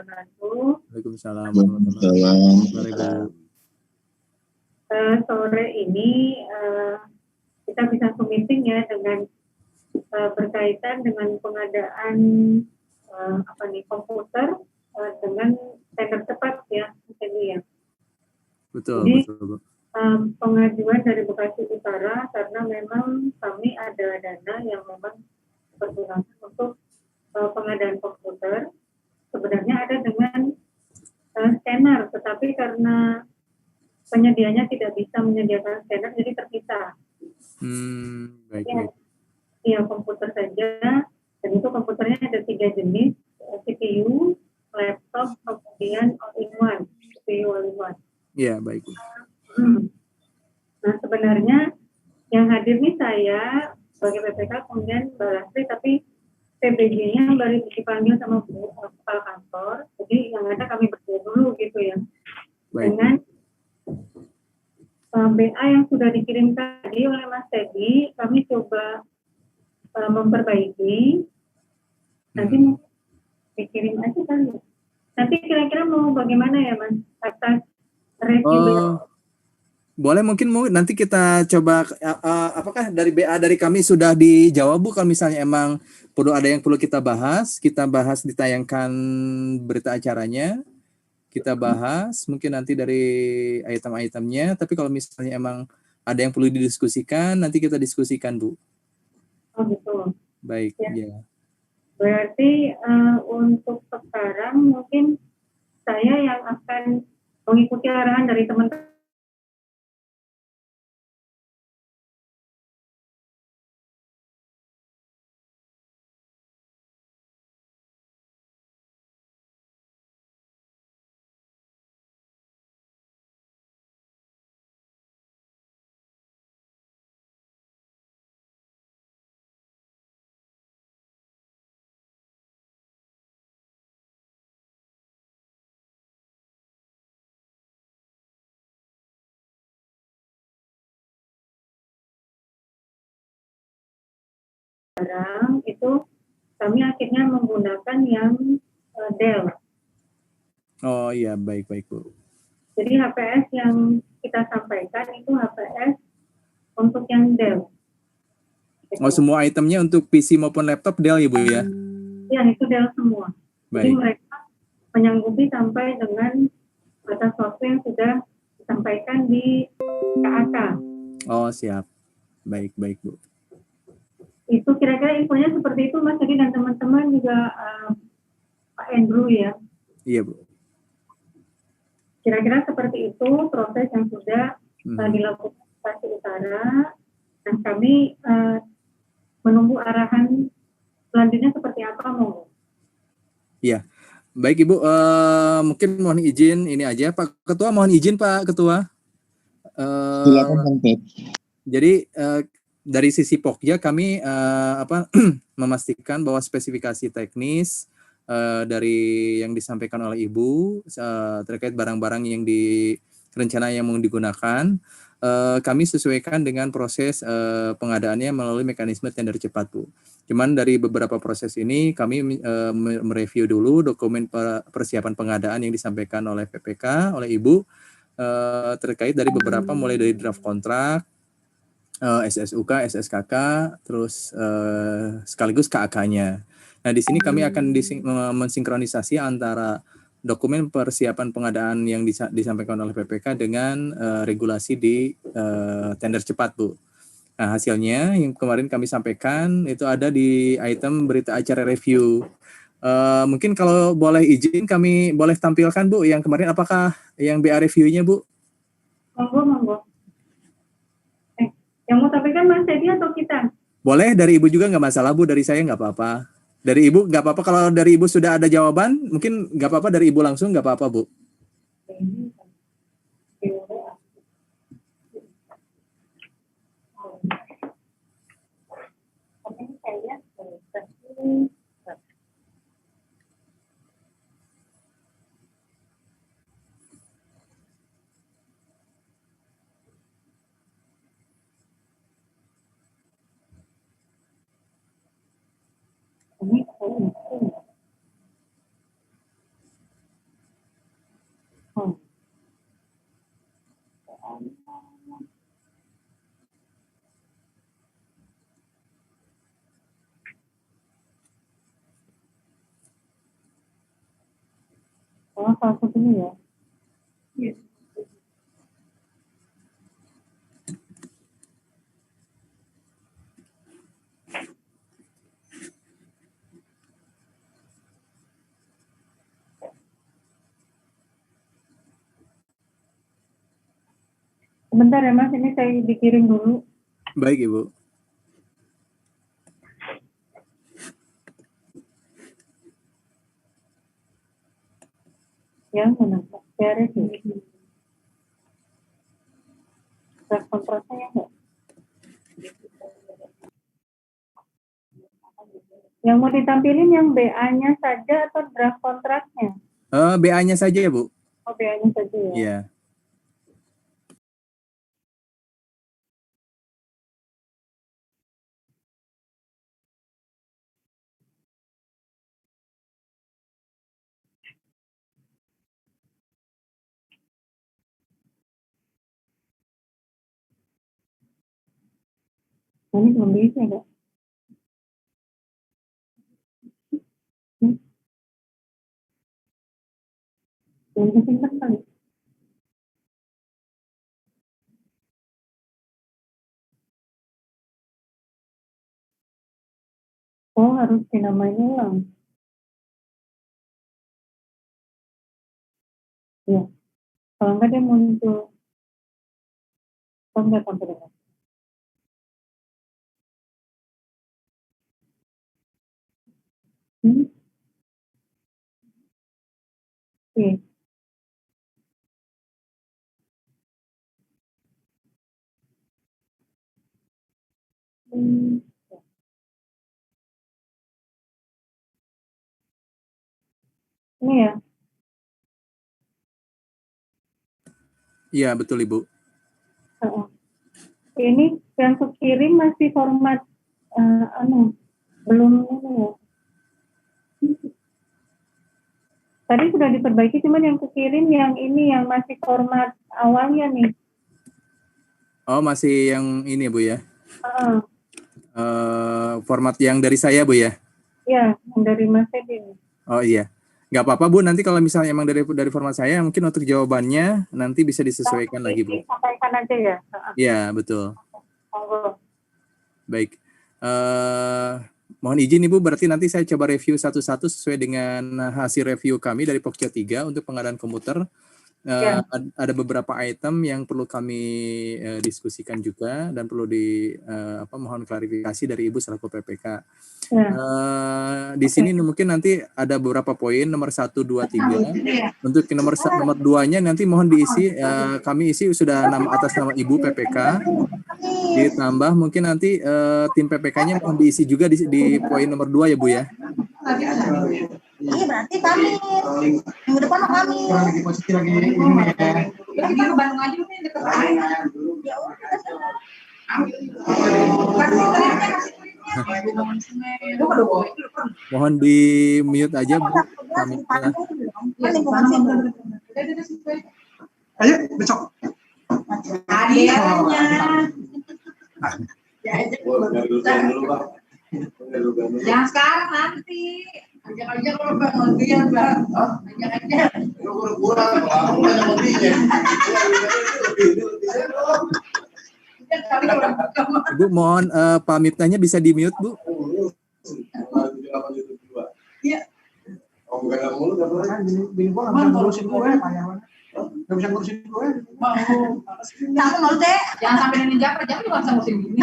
wabarakatuh. Waalaikumsalam warahmatullahi wabarakatuh. Sore ini kita bisa meeting ya dengan berkaitan dengan pengadaan komputer dengan tender cepat ya, ini ya. Betul, Jadi, betul. pengajuan dari Bekasi Utara karena memang kami ada dana yang memang dipergunakan untuk pengadaan komputer. Sebenarnya ada dengan scanner, tetapi karena penyedianya tidak bisa menyediakan scanner, jadi terpisah. Baik. Iya, komputer saja. Dan itu komputernya ada 3 jenis, CPU, laptop, kemudian all-in-one, CPU all-in-one. Iya, baik. Nah, sebenarnya yang hadir nih saya sebagai PPK, kemudian Mbak Lastri, tapi PBG-nya baru dipanggil sama kepala kantor, jadi yang ada kami berdua dulu gitu ya. Baik. Dengan BA yang sudah dikirimkan tadi oleh Mas Teddy, kami coba memperbaiki. Nanti dikirim aja kan. Nanti kira-kira mau bagaimana ya Mas atas review? Boleh, mungkin nanti kita coba apakah dari BA dari kami sudah dijawab Bu, kalau misalnya emang ada yang perlu kita bahas ditayangkan berita acaranya, kita bahas mungkin nanti dari item-itemnya, tapi kalau misalnya emang ada yang perlu didiskusikan, nanti kita diskusikan Bu. Oh gitu. Baik, ya. Berarti untuk sekarang mungkin saya yang akan mengikuti arahan dari teman-teman. Sekarang itu kami akhirnya menggunakan yang Dell. Oh iya, baik Bu. Jadi HPS yang kita sampaikan itu HPS untuk yang Dell. Oh, semua itemnya untuk PC maupun laptop Dell ya Bu ya? Iya, itu Dell semua. Baik. Jadi mereka menyanggupi sampai dengan batas waktu yang sudah disampaikan di KAK. Oh siap, baik Bu. Itu kira-kira infonya seperti itu Mas Jadi dan teman-teman juga Pak Andrew ya. Iya Bu. Kira-kira seperti itu proses yang sudah dilakukan Bekasi Utara. Dan kami menunggu arahan selanjutnya seperti apa mau. Iya, baik Ibu. Mungkin mohon izin ini aja Pak Ketua, mohon izin Pak Ketua. Silakan Bang Ted. Jadi dari sisi Pokja kami memastikan bahwa spesifikasi teknis dari yang disampaikan oleh Ibu terkait barang-barang yang rencana yang mau digunakan, kami sesuaikan dengan proses pengadaannya melalui mekanisme tender cepat Bu. Cuman dari beberapa proses ini kami mereview dulu dokumen persiapan pengadaan yang disampaikan oleh PPK, oleh Ibu, terkait dari beberapa mulai dari draft kontrak, SSUK, SSKK, terus sekaligus KAK-nya. Nah, di sini kami akan mensinkronisasi antara dokumen persiapan pengadaan yang disampaikan oleh PPK dengan regulasi di tender cepat, Bu. Nah, hasilnya yang kemarin kami sampaikan itu ada di item berita acara review. Mungkin kalau boleh izin kami boleh tampilkan, Bu, yang kemarin apakah yang BA review-nya, Bu? Monggo. Yang mau tampilkan Mas Teddy atau kita? Boleh, dari Ibu juga nggak masalah Bu, dari saya nggak apa-apa. Dari Ibu nggak apa-apa, kalau dari Ibu sudah ada jawaban, mungkin nggak apa-apa dari Ibu langsung, nggak apa-apa Bu. Apa aku dulu ya? Yes. Sebentar ya Mas, ini saya dikirim dulu. Baik Ibu. Yang mana? Share itu. Draft kontraknya ya enggak? Yang mau ditampilin yang BA-nya saja atau draft kontraknya? BA-nya saja ya Bu. Oh, BA-nya saja ya. Iya. Ini belum bisa enggak? Belum kesimpan kali. Oh, harus dinamain ulang. Ya. Kalau enggak dia muncul. Oh, enggak sampai dengan. Oke. Ini ya. Iya, betul Ibu. Ini yang kukirim masih format belum ini ya. Tadi sudah diperbaiki, cuman yang kukirim yang ini yang masih format awalnya nih. Oh, masih yang ini Bu ya? Format yang dari saya Bu ya? Iya, yang dari Mas Edi. Oh iya. Nggak apa-apa Bu, nanti kalau misalnya emang dari format saya, mungkin untuk jawabannya nanti bisa disesuaikan lagi Bu. Sampaikan aja ya. Iya, betul. Monggo. Baik. Mohon izin Ibu, berarti nanti saya coba review satu-satu sesuai dengan hasil review kami dari Pokja 3 untuk pengadaan komputer. Ada beberapa item yang perlu kami diskusikan juga dan perlu mohon klarifikasi dari Ibu selaku PPK. Di sini mungkin nanti ada beberapa poin nomor 1, 2, 3. Untuk nomor 2-nya nanti mohon diisi, kami isi sudah atas nama Ibu PPK. Ditambah mungkin nanti tim PPK-nya mohon diisi juga di poin nomor 2 ya Bu ya. Iya berarti kami minggu depan mau kami. Lagi posisi lagi ini ya. Lagi di Bandung aja nih dekat saya. Ya udah. Mohon di mute aja Bu. Kami ayo besok. Hadiahnya. Jangan sekarang nanti. Ajak aja kalau Bang Odian Bang. Ajak aja. Kurang aku banyak mobilnya. Ibu mohon pamitnya bisa di mute Bu. Iya. Oh enggak mulu enggak boleh. Bini gua enggak bisa ngurusin gue payawan. Enggak bisa ngurusin gue. Kamu mau deh. Jangan sampai ninja kerja juga bisa ngurusin gini.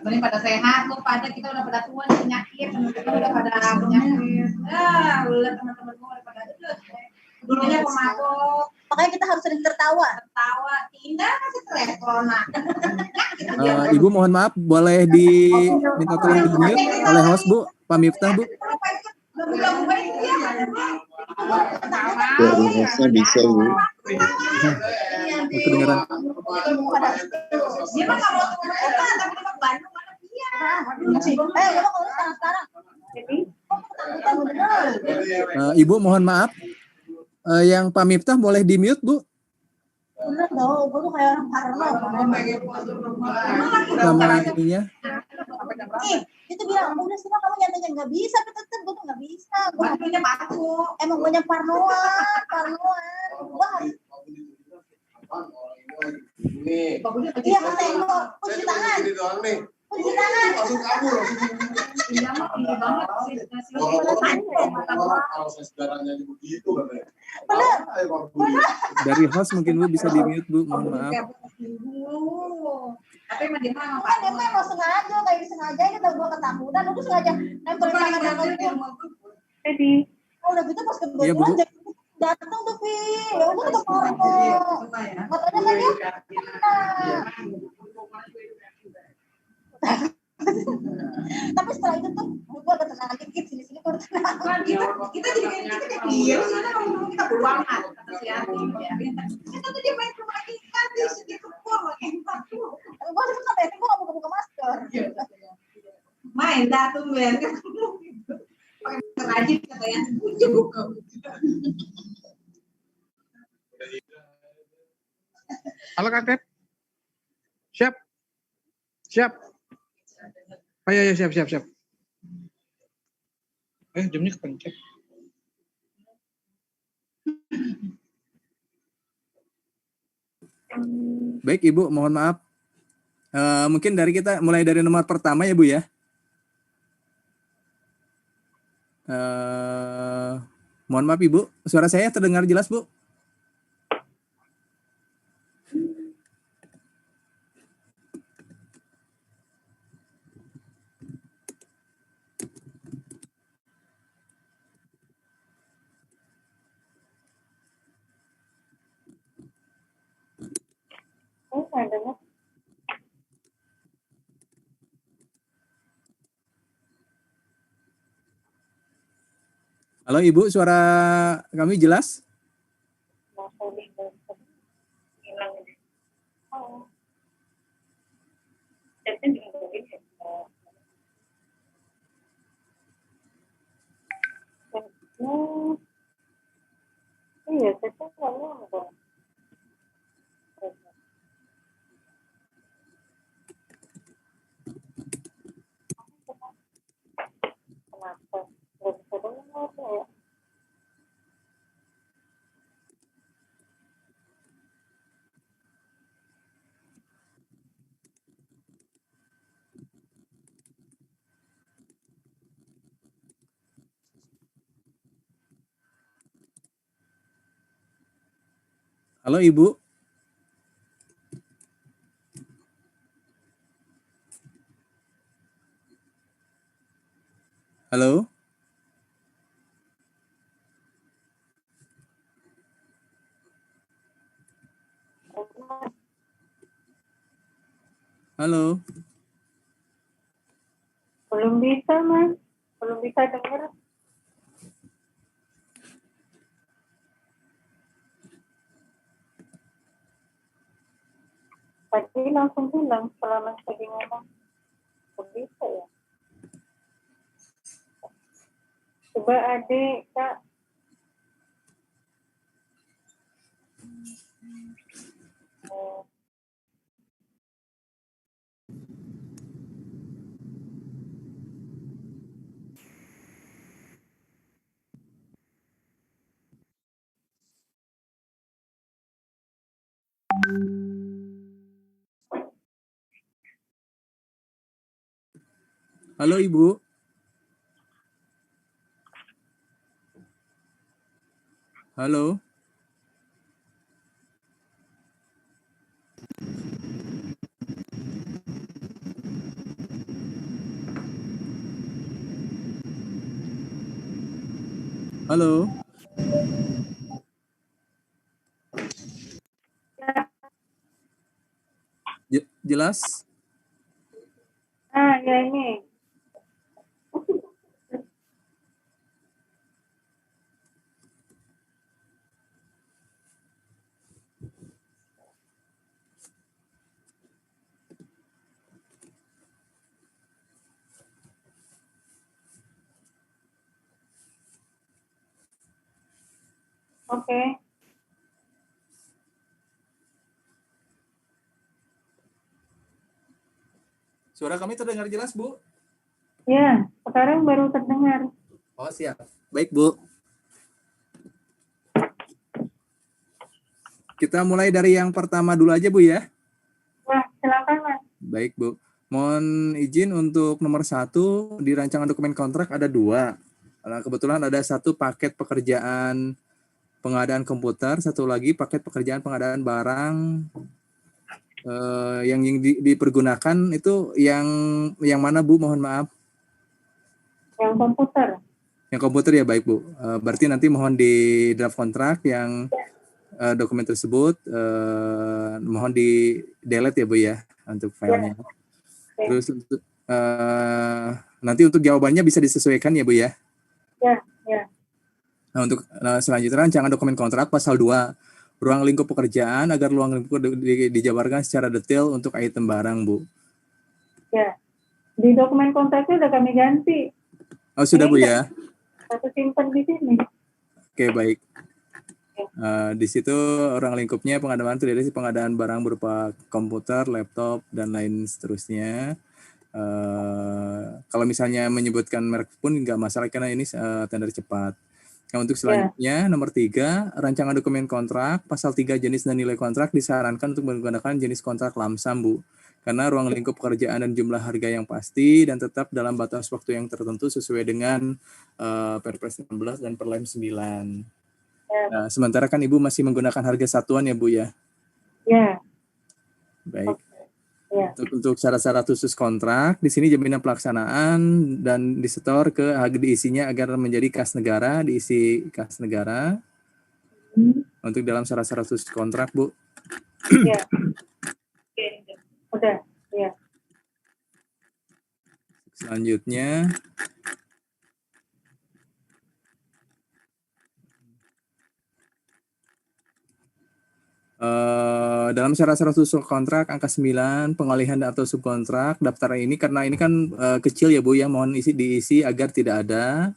Sebenarnya pada sehat, lu pada kita udah pada tua penyakit, kita udah pada penyakit. Udah teman-teman gua udah pada dulunya pemabuk. Makanya kita harus sering tertawa. Indah masih telepona. Ibu mohon maaf, boleh diminta tolong di mute oleh host Bu, Pak Miftah Bu. Harusnya bisa Bu. Kedengaran. Dia mah nggak mau turun kota, tapi di Bandung mana dia? Lo mau sekarang. Ibu mohon maaf, yang Pak Miftah boleh di mute Bu. Bener dong, gue tuh kayak orang parno. Sama ininya. Itu tuh bilang, udah sih kamu nyantai nggak bisa, tetep gue tuh nggak bisa. Gue punya paku. Emang punya parnoan. Gue harus. Ini. Iya kan tengok, cuci tangan. Cuci tangan. Langsung kabur. Iya mah tinggi banget sih. Kalau saya sejarahnya begitu katanya. Bener. Dari host mungkin Bu bisa di-mute Bu, mohon maaf. Tapi emang dia memang sengaja, kayak disengaja kita gua ketakutan, aku sengaja nempel tangan sama gua. Jadi, Oh, udah gitu pas Iya, Bu. kebetulan datang tuh Vi, ya udah ke Porto. Katanya kan dia. Tapi setelah itu tuh gua agak tenang dikit sini gua tenang. Kita jadi kita diam sih kita pulang kan kata si Ati ya. Kita tuh dia main rumah ikan di sini kebun enak tuh. Gua tuh katanya gua enggak buka masker. Main dah tuh men kan. Pakai masker aja katanya. Buka. Halo Kakek. Siap. Oh iya, siap. Jamnya kepencet. Baik Ibu, mohon maaf. Mungkin mulai dari nomor pertama ya Bu ya. Mohon maaf Ibu, suara saya terdengar jelas Bu? ada Halo Ibu, suara kami jelas? Iya, saya nggak ngomong. Kenapa? Nggak bisa dengar ya? Halo Ibu. Halo. Halo. Belum bisa, Mas. Belum bisa dengar. Tadi langsung bilang setelah Mas tadi ngomong. Belum bisa ya? Coba adik, Kak. Halo Ibu. Halo. Halo. Jelas? Ya ini. Oke. Suara kami terdengar jelas, Bu? Ya, sekarang baru terdengar. Oh, siap. Baik, Bu. Kita mulai dari yang pertama dulu aja, Bu ya. Wah, silakan Mas. Baik, Bu. Mohon izin untuk nomor 1, di rancangan dokumen kontrak ada 2. Nah, kebetulan ada 1 paket pekerjaan pengadaan komputer, 1 lagi paket pekerjaan pengadaan barang yang dipergunakan itu yang mana, Bu? Mohon maaf. Yang komputer. Yang komputer ya, baik, Bu. Berarti nanti mohon di draft kontrak yang dokumen tersebut mohon di delete ya, Bu ya, untuk filenya. Ya. Terus nanti untuk jawabannya bisa disesuaikan ya, Bu ya. Ya, ya. Nah, untuk selanjutnya rancangan dokumen kontrak pasal 2, ruang lingkup pekerjaan agar ruang lingkup dijabarkan secara detail untuk item barang, Bu. Ya. Di dokumen kontraknya udah kami ganti. Oh, sudah, Bu ya. Aku simpan di sini. Oke, baik. Di situ ruang lingkupnya pengadaan terdiri dari pengadaan barang berupa komputer, laptop, dan lain seterusnya. Kalau misalnya menyebutkan merek pun nggak masalah karena ini tender cepat. Nah, untuk selanjutnya nomor 3, rancangan dokumen kontrak pasal 3 jenis dan nilai kontrak disarankan untuk menggunakan jenis kontrak lamsam, Bu. Karena ruang lingkup pekerjaan dan jumlah harga yang pasti dan tetap dalam batas waktu yang tertentu sesuai dengan Perpres 16 dan Perlem 9. Nah, sementara kan Ibu masih menggunakan harga satuan ya, Bu ya? Ya. Baik. Ya. Untuk syarat-syarat khusus kontrak, di sini jaminan pelaksanaan dan disetor ke diisinya agar menjadi kas negara, diisi kas negara. Untuk dalam syarat-syarat khusus kontrak, Bu. Ya. Udah, ya. Selanjutnya, dalam syarat-syarat khusus kontrak angka 9, pengalihan atau subkontrak, daftar ini karena ini kan kecil ya, Bu ya, mohon diisi agar tidak ada.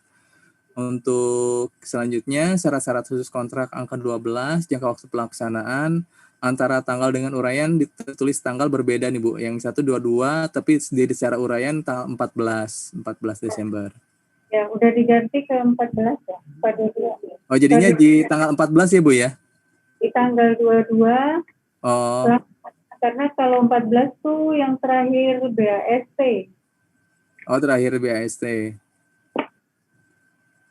Untuk selanjutnya, syarat-syarat khusus kontrak angka 12, jangka waktu pelaksanaan antara tanggal dengan uraian ditulis tanggal berbeda nih, Bu. Yang satu 22, tapi secara uraian tanggal 14 Desember. Ya, udah diganti ke 14 ya, 22. Oh, jadinya di tanggal 14 ya, Bu ya? Di tanggal 22. Oh. Karena kalau 14 tuh yang terakhir BAST. Oh, terakhir BAST.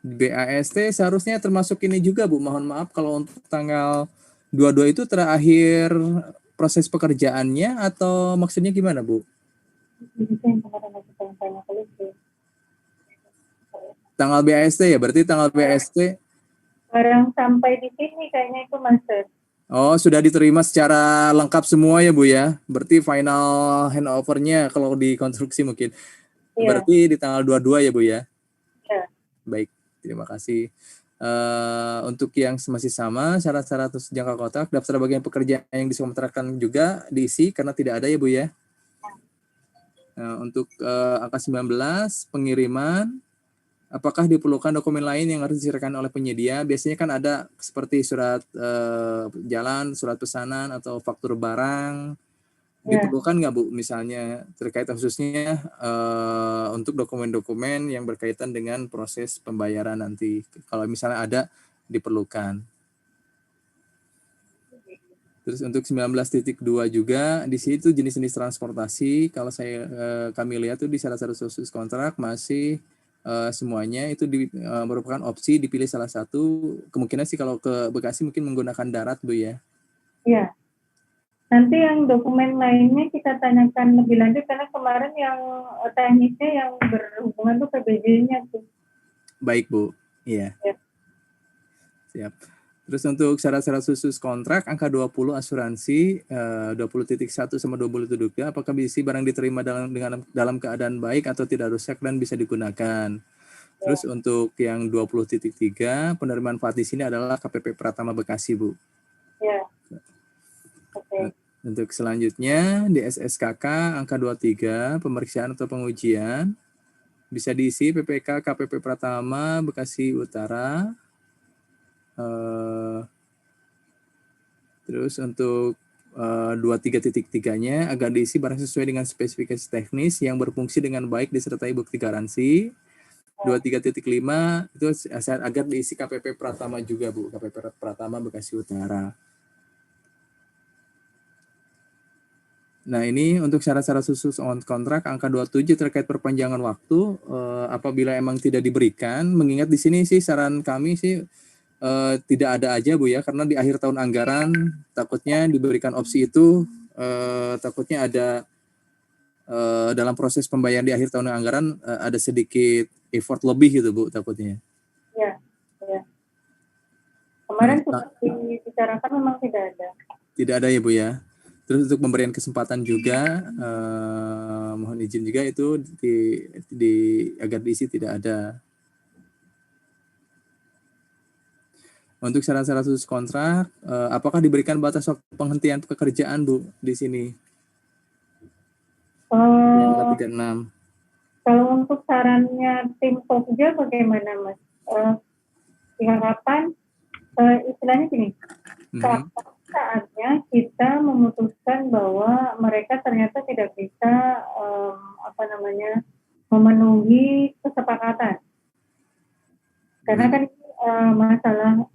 BAST seharusnya termasuk ini juga, Bu. Mohon maaf kalau untuk tanggal 22 itu terakhir proses pekerjaannya atau maksudnya gimana, Bu? Tanggal BAST ya, berarti tanggal BAST. Barang sampai di sini kayaknya itu Master. Oh, sudah diterima secara lengkap semua ya, Bu ya. Berarti final handover-nya kalau di konstruksi mungkin. Ya. Berarti di tanggal 22 ya, Bu ya. Ya. Baik. Terima kasih. Untuk yang masih sama, syarat-syarat jangka kontrak, daftar bagian pekerjaan yang dikontrakkan juga diisi karena tidak ada ya, Bu ya. Untuk angka 19, pengiriman, apakah diperlukan dokumen lain yang harus diserahkan oleh penyedia? Biasanya kan ada seperti surat jalan, surat pesanan, atau faktur barang. Diperlukan nggak, Bu, misalnya terkait khususnya untuk dokumen-dokumen yang berkaitan dengan proses pembayaran nanti, kalau misalnya ada diperlukan. Terus untuk 19.2 juga di situ jenis-jenis transportasi, kalau kami lihat tuh di syarat-syarat khusus kontrak masih semuanya itu merupakan opsi dipilih salah satu. Kemungkinan sih kalau ke Bekasi mungkin menggunakan darat, Bu ya. Iya. Nanti yang dokumen lainnya kita tanyakan lebih lanjut karena kemarin yang teknisnya yang berhubungan tuh PBJ-nya tuh. Baik, Bu. Iya. Ya. Siap. Terus untuk syarat-syarat khusus kontrak angka 20 asuransi 20.1 sama 20.3, apakah bisi barang diterima dalam keadaan baik atau tidak rusak dan bisa digunakan. Terus untuk yang 20.3 penerimaan manfaat di sini adalah KPP Pratama Bekasi, Bu. Ya. Oke. Untuk selanjutnya di SSKK angka 23 pemeriksaan atau pengujian bisa diisi PPK KPP Pratama Bekasi Utara. Terus untuk 23.3-nya agar diisi barang sesuai dengan spesifikasi teknis yang berfungsi dengan baik disertai bukti garansi. 23.5 itu agar diisi KPP Pratama juga, Bu. KPP Pratama Bekasi Utara. Nah, ini untuk syarat-syarat khusus on kontrak angka 27 terkait perpanjangan waktu apabila emang tidak diberikan, mengingat di sini sih saran kami sih tidak ada aja, Bu, ya, karena di akhir tahun anggaran takutnya diberikan opsi itu takutnya ada dalam proses pembayaran di akhir tahun anggaran ada sedikit effort lebih gitu, Bu, takutnya. Ya. Kemarin seperti dibicarakan memang tidak ada. Tidak ada ya, Bu, ya. Terus untuk pemberian kesempatan juga mohon izin juga itu agar diisi tidak ada. Untuk syarat-syarat khusus kontrak, apakah diberikan batas waktu penghentian pekerjaan, Bu, di sini? Angka 36. Kalau untuk sarannya tim Pokja bagaimana, Mas? Kapan? Istilahnya gini, saatnya kita memutuskan bahwa mereka ternyata tidak bisa memenuhi kesepakatan. Karena kan masalah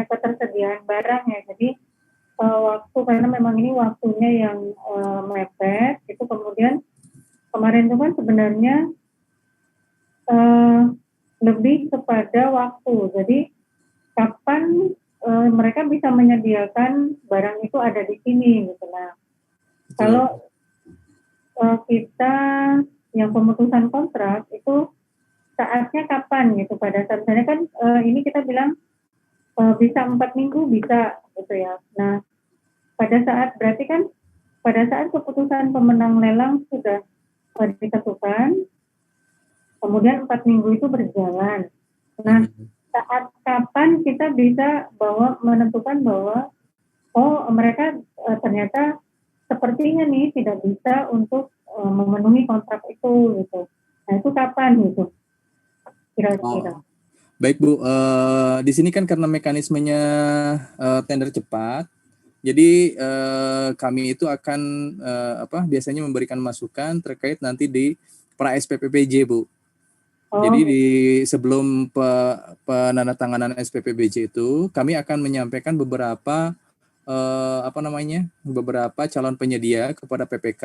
ketersediaan barang ya. Jadi waktu, karena memang ini waktunya yang mepet, itu kemudian kemarin itu kan sebenarnya lebih kepada waktu. Jadi kapan mereka bisa menyediakan barang itu ada di sini gitu. Nah, kalau kita yang pemutusan kontrak itu saatnya kapan gitu, pada saat misalnya kan ini kita bilang bisa 4 minggu bisa gitu ya. Nah, pada saat keputusan pemenang lelang sudah ditentukan, kemudian 4 minggu itu berjalan. Nah, saat kapan kita bisa menentukan bahwa mereka ternyata sepertinya nih tidak bisa untuk memenuhi kontrak itu gitu. Nah, itu kapan gitu kira-kira? Baik, Bu, di sini kan karena mekanismenya tender cepat, jadi kami itu akan biasanya memberikan masukan terkait nanti di pra SPPBJ, Bu. Jadi sebelum penandatanganan SPPBJ itu kami akan menyampaikan beberapa beberapa calon penyedia kepada PPK.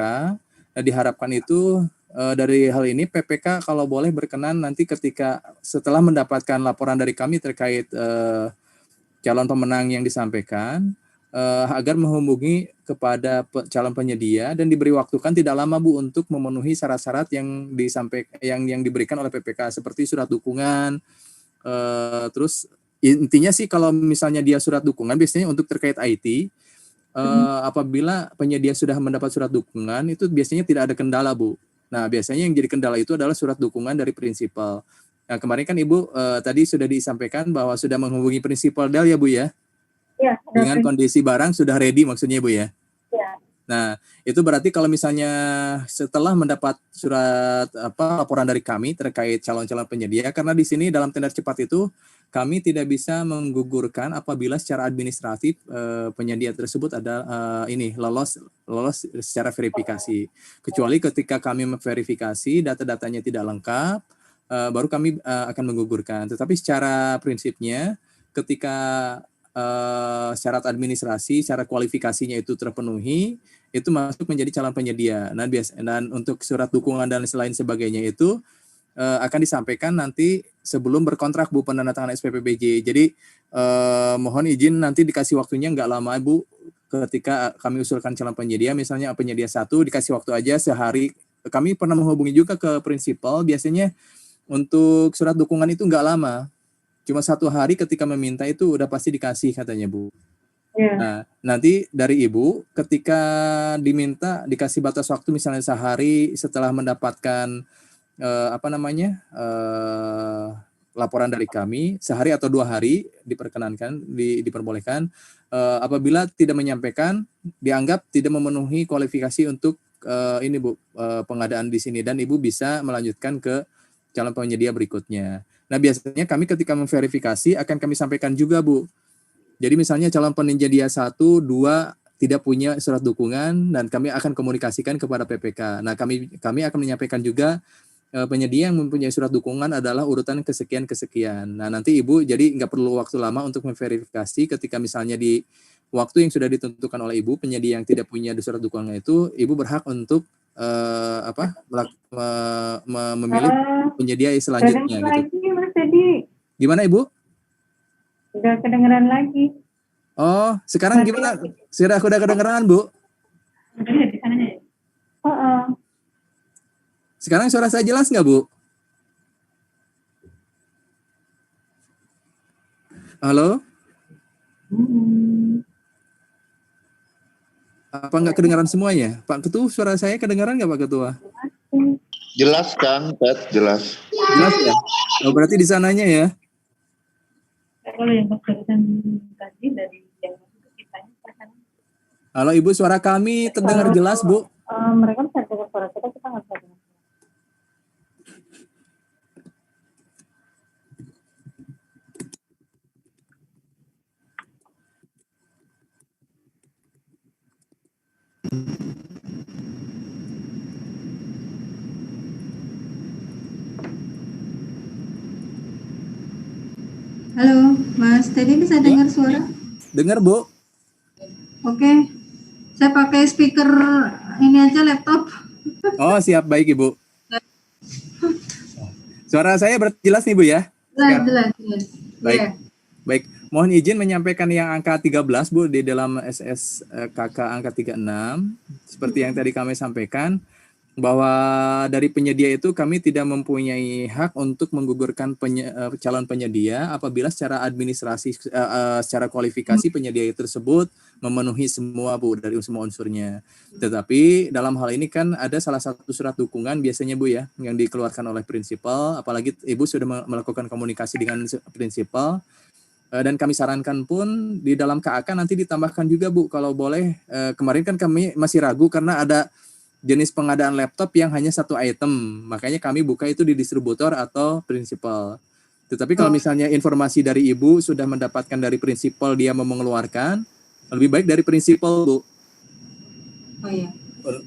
Nah, diharapkan itu dari hal ini PPK kalau boleh berkenan nanti ketika setelah mendapatkan laporan dari kami terkait calon pemenang yang disampaikan agar menghubungi kepada calon penyedia dan diberi waktu kan tidak lama, Bu, untuk memenuhi syarat-syarat yang yang diberikan oleh PPK seperti surat dukungan. Terus intinya sih kalau misalnya dia surat dukungan biasanya untuk terkait IT apabila penyedia sudah mendapat surat dukungan itu biasanya tidak ada kendala, Bu. Nah, biasanya yang jadi kendala itu adalah surat dukungan dari prinsipal. Nah, kemarin kan Ibu tadi sudah disampaikan bahwa sudah menghubungi prinsipal Del ya, Bu, ya? Ya, dengan kondisi barang sudah ready maksudnya, Bu, ya? Ya. Nah, itu berarti kalau misalnya setelah mendapat surat laporan dari kami terkait calon-calon penyedia, karena di sini dalam tender cepat itu kami tidak bisa menggugurkan apabila secara administratif penyedia tersebut ada lolos secara verifikasi. Kecuali ketika kami memverifikasi data-datanya tidak lengkap, baru kami akan menggugurkan. Tetapi secara prinsipnya ketika syarat administrasi, syarat kualifikasinya itu terpenuhi, itu masuk menjadi calon penyedia. Dan untuk surat dukungan dan lain sebagainya itu akan disampaikan nanti sebelum berkontrak, Bu, penandatanganan SPPBJ. Jadi mohon izin nanti dikasih waktunya nggak lama, Bu, ketika kami usulkan calon penyedia, misalnya penyedia 1 dikasih waktu aja sehari. Kami pernah menghubungi juga ke prinsipal, biasanya untuk surat dukungan itu nggak lama. Cuma 1 hari ketika meminta itu udah pasti dikasih katanya, Bu. Ya. Nah, nanti dari Ibu ketika diminta dikasih batas waktu misalnya sehari setelah mendapatkan laporan dari kami, sehari atau 2 hari diperbolehkan. Apabila tidak menyampaikan, dianggap tidak memenuhi kualifikasi untuk pengadaan di sini dan Ibu bisa melanjutkan ke calon penyedia berikutnya. Nah, biasanya kami ketika memverifikasi akan kami sampaikan juga, Bu. Jadi misalnya calon penyedia 1, 2, tidak punya surat dukungan dan kami akan komunikasikan kepada PPK. Nah, kami akan menyampaikan juga penyedia yang mempunyai surat dukungan adalah urutan kesekian. Nah, nanti Ibu jadi nggak perlu waktu lama untuk memverifikasi ketika misalnya di waktu yang sudah ditentukan oleh Ibu, penyedia yang tidak punya surat dukungan itu, Ibu berhak untuk memilih penyedia selanjutnya gitu. Lagi Mas Teddy. Gimana Ibu? Udah kedengeran lagi. Oh, sekarang gimana? Sudah kedengeran Bu? Di sananya ya? Oh. Sekarang suara saya jelas nggak Bu? Halo? Apa nggak kedengaran semuanya? Pak Ketua, suara saya kedengaran nggak Pak Ketua? Jelas kan, Ted? Jelas. Jelas ya? Oh, berarti di sananya ya? Kalau yang barusan tadi dari yang kitanya kan. Halo Ibu, suara kami terdengar jelas Bu? Mereka bisa dengar suara kita nggak bisa dengar. Halo, Mas Teddy bisa dengar suara? Dengar Bu? Oke. Saya pakai speaker ini aja laptop. Oh siap, baik Ibu. Suara saya berarti jelas nih Bu ya? Jelas. Baik. Yeah. Baik, mohon izin menyampaikan yang angka 13 Bu di dalam SSKK angka 36. Seperti yang tadi kami sampaikan, bahwa dari penyedia itu kami tidak mempunyai hak untuk menggugurkan calon penyedia apabila secara administrasi, secara kualifikasi penyedia tersebut memenuhi semua Bu dari semua unsurnya. Tetapi dalam hal ini kan ada salah satu surat dukungan biasanya Bu ya yang dikeluarkan oleh prinsipal, apalagi Ibu sudah melakukan komunikasi dengan prinsipal. Dan kami sarankan pun di dalam KAK nanti ditambahkan juga Bu kalau boleh. Kemarin kan kami masih ragu karena ada jenis pengadaan laptop yang hanya satu item, makanya kami buka itu di distributor atau prinsipal. Tetapi kalau misalnya informasi dari Ibu sudah mendapatkan dari prinsipal dia mau mengeluarkan, lebih baik dari prinsipal Bu. Oh iya.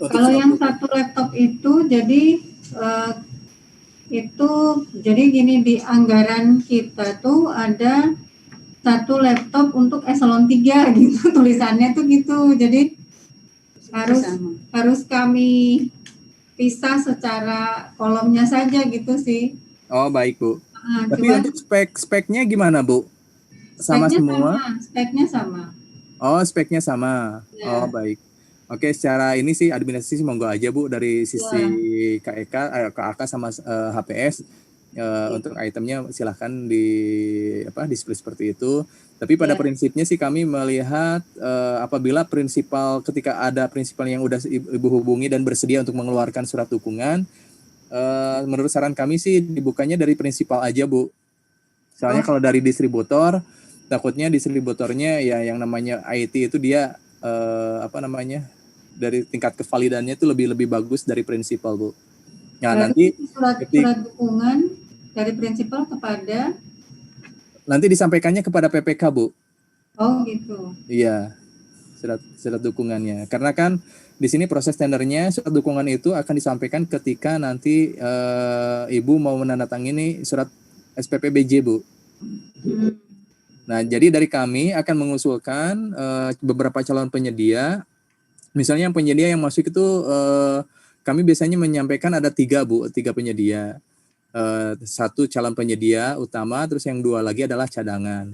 Kalau yang satu laptop itu jadi gini, di anggaran kita tuh ada satu laptop untuk eselon 3 gitu, tulisannya tuh gitu. Jadi harus kami pisah secara kolomnya saja gitu sih. Oh baik Bu. Tapi untuk speknya gimana Bu? Sama semua? Speknya sama. Oh speknya sama. Ya. Oh baik. Oke, secara ini sih administrasi monggo aja Bu dari sisi KEK, KAK sama HPS. Untuk itemnya silahkan display seperti itu. Tapi pada prinsipnya sih kami melihat apabila prinsipal, ketika ada prinsipal yang udah Ibu hubungi dan bersedia untuk mengeluarkan surat dukungan, menurut saran kami sih dibukanya dari prinsipal aja Bu. Soalnya kalau dari distributor, takutnya distributornya ya yang namanya IT itu dia dari tingkat kevalidannya itu lebih bagus dari prinsipal Bu. Nah nanti surat dukungan dari prinsipal kepada nanti disampaikannya kepada PPK Bu. Oh gitu. Iya, surat dukungannya. Karena kan di sini proses tendernya surat dukungan itu akan disampaikan ketika nanti Ibu mau menandatangani surat SPPBJ Bu. Nah jadi dari kami akan mengusulkan beberapa calon penyedia. Misalnya yang penyedia yang masuk itu kami biasanya menyampaikan ada 3 Bu, 3 penyedia. Satu calon penyedia utama, terus yang 2 lagi adalah cadangan.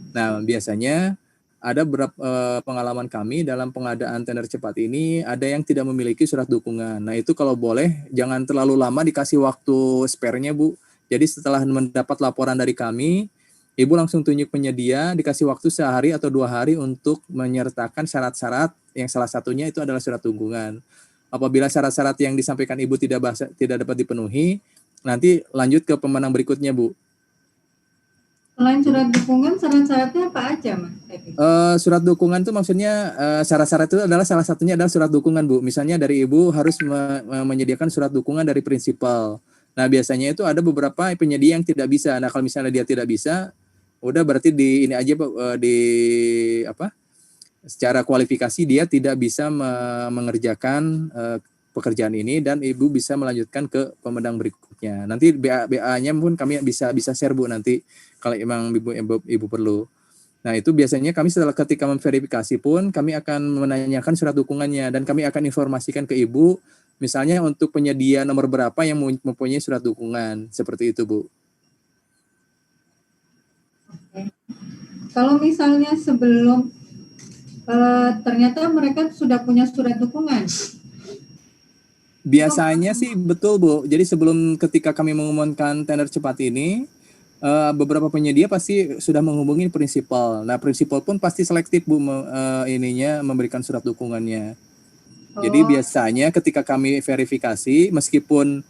Nah, biasanya ada beberapa pengalaman kami dalam pengadaan tender cepat ini, ada yang tidak memiliki surat dukungan. Nah, itu kalau boleh jangan terlalu lama dikasih waktu spare-nya, Bu. Jadi setelah mendapat laporan dari kami, Ibu langsung tunjuk penyedia, dikasih waktu sehari atau 2 hari untuk menyertakan syarat-syarat yang salah satunya itu adalah surat dukungan. Apabila syarat-syarat yang disampaikan Ibu tidak dapat dipenuhi, nanti lanjut ke pemenang berikutnya Bu. Selain surat dukungan, syarat-syaratnya apa aja Mas? Surat dukungan itu maksudnya syarat-syarat itu adalah salah satunya adalah surat dukungan Bu. Misalnya dari Ibu harus menyediakan surat dukungan dari prinsipal. Nah biasanya itu ada beberapa penyedia yang tidak bisa. Nah kalau misalnya dia tidak bisa, udah berarti di ini aja secara kualifikasi dia tidak bisa mengerjakan pekerjaan ini dan ibu bisa melanjutkan ke pemedang berikutnya. Nanti BA-nya pun kami bisa share Bu nanti kalau emang ibu perlu. Nah itu biasanya kami setelah ketika memverifikasi pun kami akan menanyakan surat dukungannya dan kami akan informasikan ke ibu misalnya untuk penyedia nomor berapa yang mempunyai surat dukungan seperti itu Bu. Oke. Kalau misalnya sebelum ternyata mereka sudah punya surat dukungan. Biasanya sih betul Bu. Jadi sebelum ketika kami mengumumkan tender cepat ini, beberapa penyedia pasti sudah menghubungi prinsipal. Nah prinsipal pun pasti selektif Bu memberikan surat dukungannya. Jadi biasanya ketika kami verifikasi, meskipun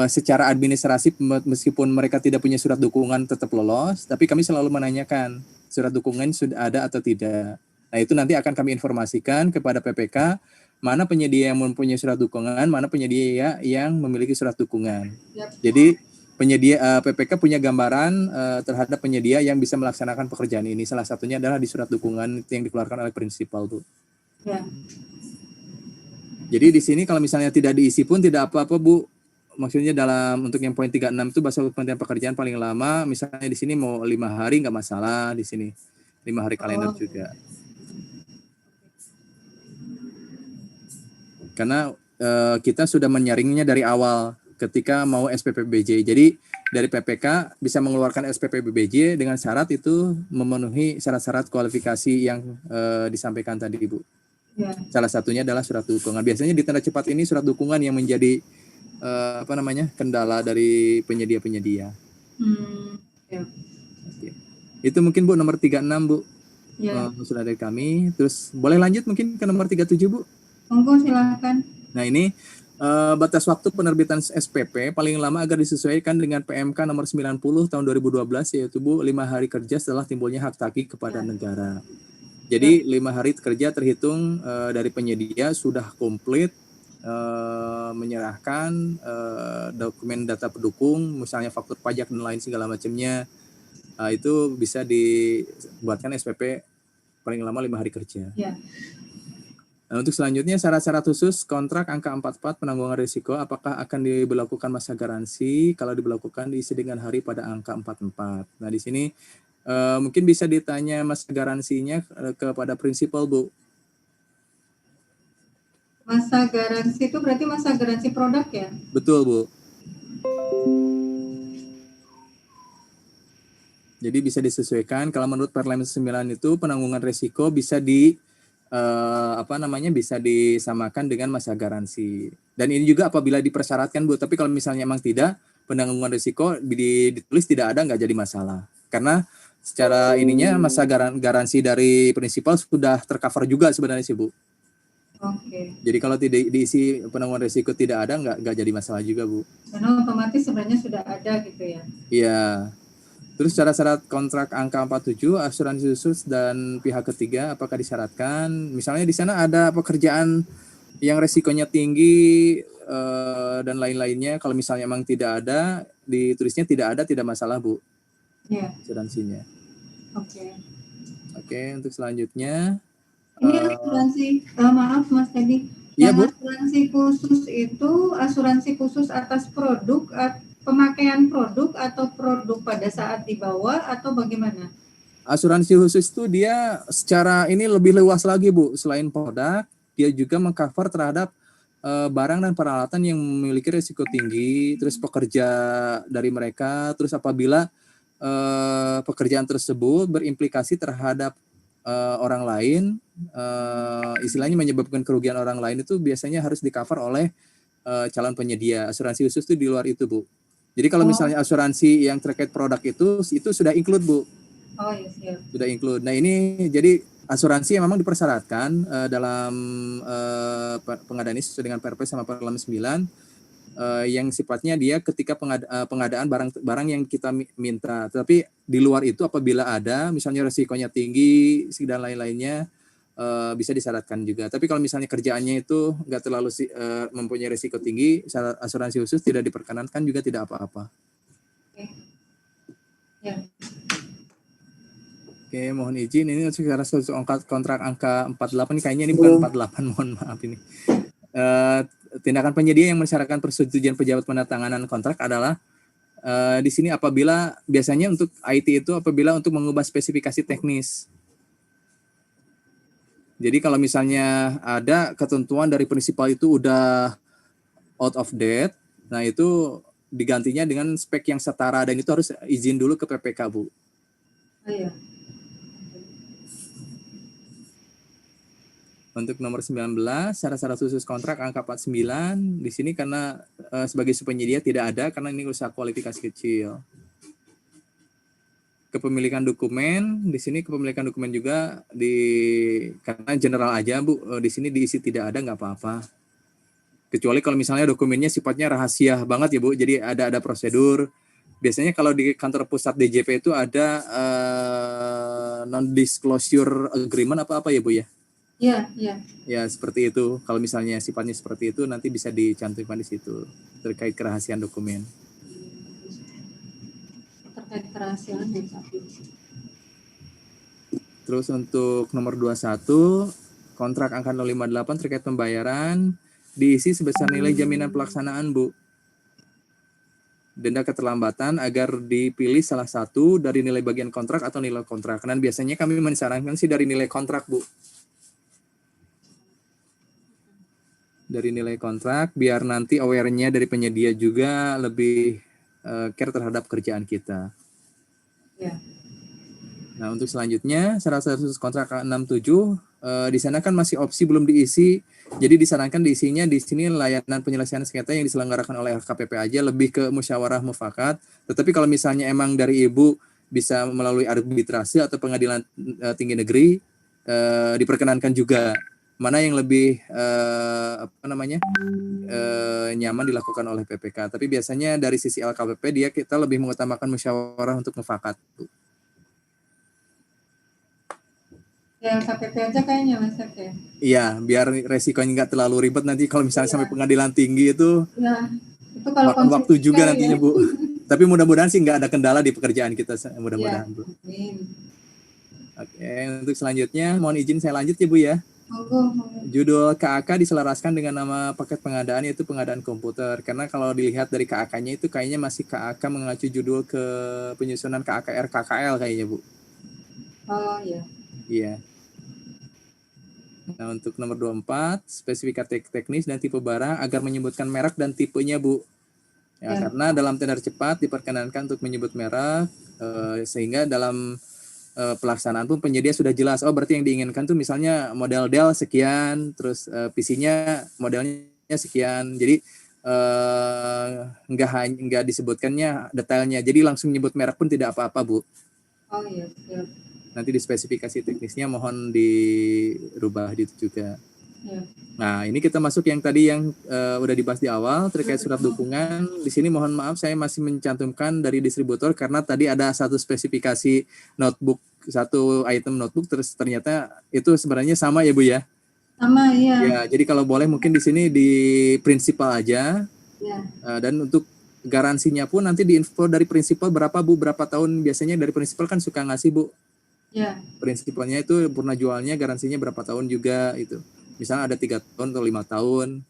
secara administrasi meskipun mereka tidak punya surat dukungan tetap lolos, tapi kami selalu menanyakan surat dukungan sudah ada atau tidak. Nah itu nanti akan kami informasikan kepada PPK mana penyedia yang mempunyai surat dukungan, mana penyedia yang memiliki surat dukungan. Jadi penyedia PPK punya gambaran terhadap penyedia yang bisa melaksanakan pekerjaan ini. Salah satunya adalah di surat dukungan yang dikeluarkan oleh prinsipal Bu. Ya. Jadi di sini kalau misalnya tidak diisi pun tidak apa-apa Bu. Maksudnya dalam untuk yang poin 36 itu bahasa kepentingan pekerjaan paling lama. Misalnya di sini mau 5 hari nggak masalah di sini. 5 hari kalender juga. Karena kita sudah menyaringnya dari awal ketika mau SPPBJ. Jadi dari PPK bisa mengeluarkan SPPBJ dengan syarat itu memenuhi syarat-syarat kualifikasi yang disampaikan tadi Ibu. Ya. Salah satunya adalah surat dukungan. Biasanya di tanda cepat ini surat dukungan yang menjadi kendala dari penyedia-penyedia. Ya. Oke. Itu mungkin Bu nomor 36 Bu. Ya. Sudah dari kami. Terus boleh lanjut mungkin ke nomor 37 Bu. Monggo silakan. Nah ini batas waktu penerbitan SPP paling lama agar disesuaikan dengan PMK nomor 90 tahun 2012 yaitu Bu 5 hari kerja setelah timbulnya hak tagih kepada negara. Jadi 5 hari kerja terhitung dari penyedia sudah komplit menyerahkan dokumen data pendukung, misalnya faktur pajak dan lain segala macamnya. Itu bisa dibuatkan SPP paling lama 5 hari kerja. Ya. Nah, untuk selanjutnya syarat-syarat khusus kontrak angka 44 penanggulangan risiko apakah akan diberlakukan masa garansi kalau diberlakukan diisi dengan hari pada angka 44. Nah di sini mungkin bisa ditanya masa garansinya kepada prinsipal Bu. Masa garansi itu berarti masa garansi produk ya? Betul Bu. Jadi bisa disesuaikan kalau menurut Permen 9 itu penanggungan risiko bisa bisa disamakan dengan masa garansi. Dan ini juga apabila dipersyaratkan Bu, tapi kalau misalnya memang tidak, penanggungan risiko ditulis tidak ada nggak jadi masalah. Karena secara ininya masa garansi dari prinsipal sudah tercover juga sebenarnya sih Bu. Oke. Jadi kalau tidak diisi penanggungan risiko tidak ada nggak jadi masalah juga Bu. Karena otomatis sebenarnya sudah ada gitu ya. Iya. Terus syarat-syarat kontrak angka 47, asuransi khusus dan pihak ketiga apakah disyaratkan? Misalnya di sana ada pekerjaan yang resikonya tinggi dan lain-lainnya. Kalau misalnya memang tidak ada, ditulisnya tidak ada, tidak masalah Bu. Iya. Asuransinya. Oke. Oke, untuk selanjutnya. Ini asuransi, maaf Mas Teddy. Iya Bu. Asuransi khusus itu asuransi khusus atas produk pemakaian produk atau produk pada saat dibawa atau bagaimana? Asuransi khusus itu dia secara ini lebih luas lagi Bu. Selain produk, dia juga mengcover terhadap barang dan peralatan yang memiliki risiko tinggi, terus pekerja dari mereka, terus apabila pekerjaan tersebut berimplikasi terhadap orang lain, istilahnya menyebabkan kerugian orang lain itu biasanya harus di-cover oleh calon penyedia. Asuransi khusus itu di luar itu Bu. Jadi kalau misalnya asuransi yang terkait produk itu sudah include Bu. Oh iya siap. Sudah include. Nah ini jadi asuransi yang memang dipersyaratkan dalam pengadaan ini sesuai dengan Perpres sama Permen 9 yang sifatnya dia ketika pengadaan barang yang kita minta. Tapi di luar itu apabila ada misalnya resikonya tinggi dan lain-lainnya bisa disyaratkan juga. Tapi kalau misalnya kerjaannya itu nggak terlalu mempunyai risiko tinggi, asuransi khusus tidak diperkenankan juga tidak apa-apa. Oke. Ya. Oke, Oke, mohon izin ini secara kontrak angka 48 ini kayaknya ini bukan 48, mohon maaf ini. Tindakan penyedia yang mensyaratkan persetujuan pejabat penandatanganan kontrak adalah di sini apabila biasanya untuk IT itu apabila untuk mengubah spesifikasi teknis. Jadi kalau misalnya ada ketentuan dari prinsipal itu udah out of date, nah itu digantinya dengan spek yang setara dan itu harus izin dulu ke PPK, Bu. Oh, iya. Untuk nomor 19, syarat-syarat khusus kontrak angka 49, di sini karena sebagai penyedia tidak ada karena ini usaha kualifikasi kecil. Kepemilikan dokumen, di sini kepemilikan dokumen juga karena general aja, Bu, di sini diisi tidak ada nggak apa-apa. Kecuali kalau misalnya dokumennya sifatnya rahasia banget ya, Bu, jadi ada prosedur. Biasanya kalau di kantor pusat DJP itu ada non-disclosure agreement apa-apa ya, Bu ya? Iya, iya. Ya, seperti itu. Kalau misalnya sifatnya seperti itu, nanti bisa dicantumkan di situ terkait kerahasiaan dokumen. Terkait kerahasiaan dan sapi. Terus untuk nomor 21, kontrak angka 058 terkait pembayaran diisi sebesar nilai jaminan pelaksanaan, Bu. Denda keterlambatan agar dipilih salah satu dari nilai bagian kontrak atau nilai kontrak. Dan biasanya kami mensarankan sih dari nilai kontrak, Bu. Dari nilai kontrak biar nanti aware-nya dari penyedia juga lebih care terhadap kerjaan kita. Ya. Nah, untuk selanjutnya syarat khusus kontrak 67 di sana kan masih opsi belum diisi. Jadi disarankan diisinya di sini layanan penyelesaian sengketa yang diselenggarakan oleh LKPP aja lebih ke musyawarah mufakat. Tetapi kalau misalnya emang dari Ibu bisa melalui arbitrase atau pengadilan tinggi negeri diperkenankan juga. Mana yang lebih nyaman dilakukan oleh PPK. Tapi biasanya dari sisi LKPP kita lebih mengutamakan musyawarah untuk mufakat. Ya, KPP aja kayaknya Mas ya. Iya, biar resikonya nggak terlalu ribet nanti kalau misalnya sampai pengadilan tinggi itu. Ya, itu kalau makan waktu juga nantinya, ya. Bu. Tapi mudah-mudahan sih nggak ada kendala di pekerjaan kita, mudah-mudahan, Bu. Amin. Oke, untuk selanjutnya mohon izin saya lanjut ya, Bu ya. Monggo. Judul KAK diselaraskan dengan nama paket pengadaan yaitu pengadaan komputer. Karena kalau dilihat dari KAK-nya itu kayaknya masih KAK mengacu judul ke penyusunan KAKR KKL kayaknya, Bu. Oh iya. Iya. Nah, untuk nomor 24, spesifikasi teknis dan tipe barang agar menyebutkan merek dan tipenya, Bu. Ya. Karena dalam tender cepat diperkenankan untuk menyebut merek, sehingga dalam pelaksanaan pun penyedia sudah jelas. Oh, berarti yang diinginkan tuh misalnya model Dell sekian, terus PC-nya modelnya sekian. Jadi nggak disebutkannya detailnya. Jadi langsung menyebut merek pun tidak apa-apa, Bu. Oh iya. Nanti di spesifikasi teknisnya mohon dirubah itu juga. Ya. Nah, ini kita masuk yang tadi yang udah dibahas di awal terkait surat dukungan. Di sini mohon maaf saya masih mencantumkan dari distributor karena tadi ada satu spesifikasi notebook, satu item notebook terus ternyata itu sebenarnya sama ya, Bu ya? Sama, iya. Ya, jadi kalau boleh mungkin di sini di prinsipal aja. Ya. Dan untuk garansinya pun nanti diinfo dari prinsipal berapa, Bu, berapa tahun. Biasanya dari prinsipal kan suka ngasih, Bu. Ya. Prinsipalnya itu purna jualnya garansinya berapa tahun juga itu. Misalnya ada 3 tahun atau 5 tahun.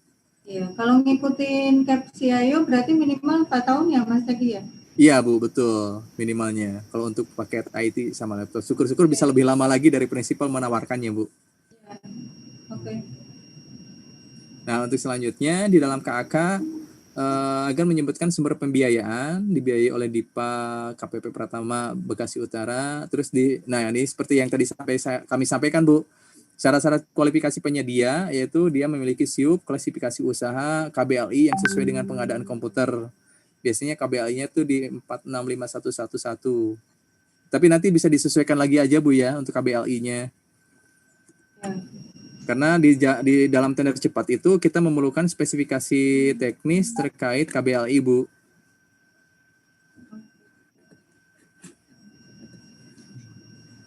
Iya, kalau ngikutin CAPCIO berarti minimal 4 tahun ya Mas tadi ya? Iya, Bu, betul minimalnya. Kalau untuk paket IT sama laptop. Syukur-syukur bisa lebih lama lagi dari prinsipal menawarkannya, Bu. Ya. Oke. Nah, untuk selanjutnya di dalam KAK agar menyebutkan sumber pembiayaan dibiayai oleh DIPA KPP Pratama Bekasi Utara. Terus nah ini seperti yang tadi kami sampaikan, Bu. Syarat-syarat kualifikasi penyedia yaitu dia memiliki SIUP, klasifikasi usaha, KBLI yang sesuai dengan pengadaan komputer. Biasanya KBLI-nya itu di 465111. Tapi nanti bisa disesuaikan lagi aja, Bu ya, untuk KBLI-nya. Ya. Karena di dalam tender cepat itu kita memerlukan spesifikasi teknis terkait KBLI, Bu.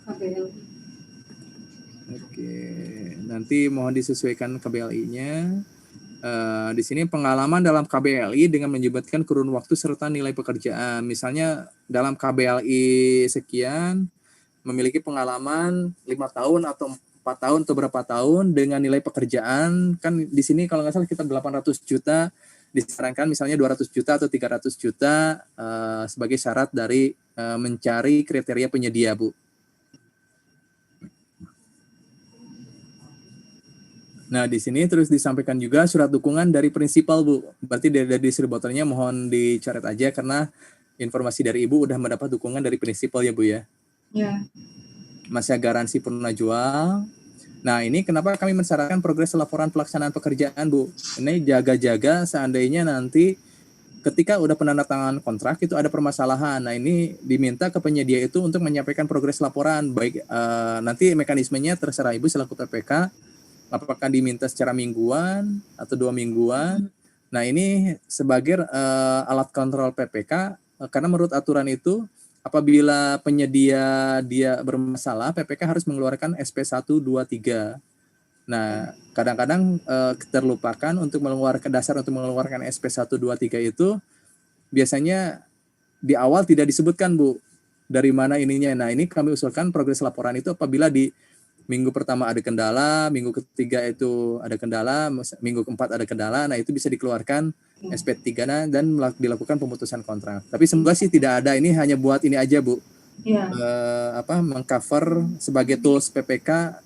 KBLI. Oke, nanti mohon disesuaikan KBLI-nya. Di sini pengalaman dalam KBLI dengan menyebutkan kurun waktu serta nilai pekerjaan. Misalnya dalam KBLI sekian, memiliki pengalaman 5 tahun atau 4 tahun atau berapa tahun dengan nilai pekerjaan, kan di sini kalau nggak salah kita 800 juta, disarankan misalnya 200 juta atau 300 juta sebagai syarat dari mencari kriteria penyedia, Bu. Nah, di sini terus disampaikan juga surat dukungan dari prinsipal, Bu. Berarti dari distributornya mohon dicoret aja karena informasi dari Ibu udah mendapat dukungan dari prinsipal ya, Bu ya. Ya. Masa garansi purna jual. Nah, ini kenapa kami mensyaratkan progres laporan pelaksanaan pekerjaan, Bu. Ini jaga-jaga seandainya nanti ketika udah penandatangan kontrak itu ada permasalahan. Nah, ini diminta ke penyedia itu untuk menyampaikan progres laporan. Baik nanti mekanismenya terserah Ibu selaku PPK, apakah diminta secara mingguan atau 2 mingguan. Nah, ini sebagai alat kontrol PPK, karena menurut aturan itu apabila penyedia dia bermasalah, PPK harus mengeluarkan SP 1, 2, 3. Nah, kadang-kadang terlupakan untuk mengeluarkan dasar untuk mengeluarkan SP 1, 2, 3 itu biasanya di awal tidak disebutkan, Bu, dari mana ininya. Nah, ini kami usulkan progres laporan itu apabila di minggu pertama ada kendala, minggu ketiga itu ada kendala, minggu keempat ada kendala, nah itu bisa dikeluarkan SP3 dan dilakukan pemutusan kontrak. Tapi semoga sih tidak ada, ini hanya buat ini aja, Bu. Ya. Mengcover sebagai tools PPK